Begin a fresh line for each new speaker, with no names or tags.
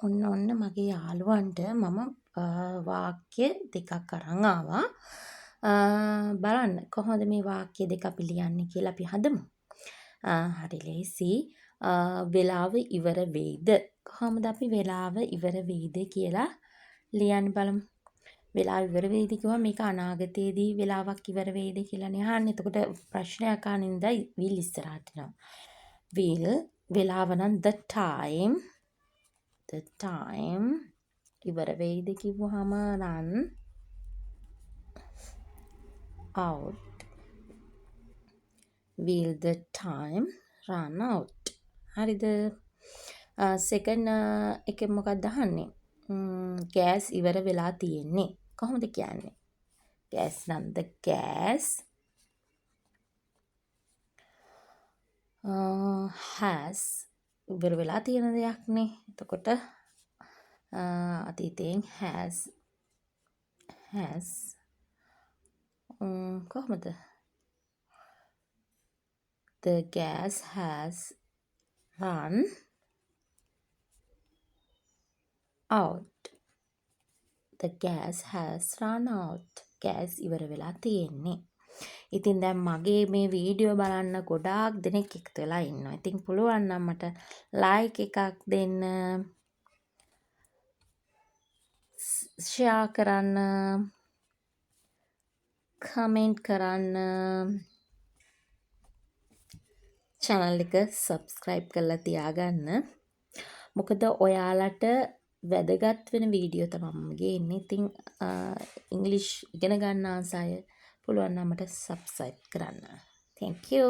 ඔන්න මගේ යාළුවන්ට මම වාක්‍ය දෙකක් අරන් ආවා. බලන්න කොහොමද මේ වාක්‍ය දෙක අපි ලියන්නේ කියලා අපි හදමු. හරි ලේසි. වෙලාව ඉවර වෙයිද? කොහොමද අපි වෙලාව ඉවර වෙයිද කියලා ලියන්න බලමු. වෙලාව ඉවර වෙයිද කිව්වම මේක අනාගතයේදී වෙලාවක් ඉවර වෙයිද කියලානේ අහන්නේ. එතකොට ප්‍රශ්නයක් අහන ඉඳලා will ඉස්සරහට එනවා. will වෙලාව නම් the time ඉවර වෙයිද කිව්වහම run out. will the time run out. හරිද? second එකෙන් මොකක්ද අහන්නේ? ගෑස් ඉවර වෙලා තියෙන්නේ. කොහොමද කියන්නේ? gas නම් the gas has ඉවර වෙලා තියෙන දෙයක්නේ. එතකොට අතීතයෙන් has කොහොමද? the gas has run out. the gas has run out. gas ඉවර වෙලා තියෙන්නේ. ඉතින් දැන් මගේ මේ වීඩියෝ බලන්න ගොඩාක් දෙනෙක් එකතු වෙලා ඉන්නවා. ඉතින් පුළුවන් නම් මට ලයික් එකක් දෙන්න, ෂෙයා කරන්න, කමෙන්ට් කරන්න, channel එක subscribe කරලා තියාගන්න. මොකද ඔයාලට වැදගත් වෙන වීඩියෝ තමයි මම ගේන්නේ. ඉතින් ඉංග්‍රීසි ඉගෙන ගන්න ආස අය පුළුවන් නම් මට subscribe කරන්න. Thank you.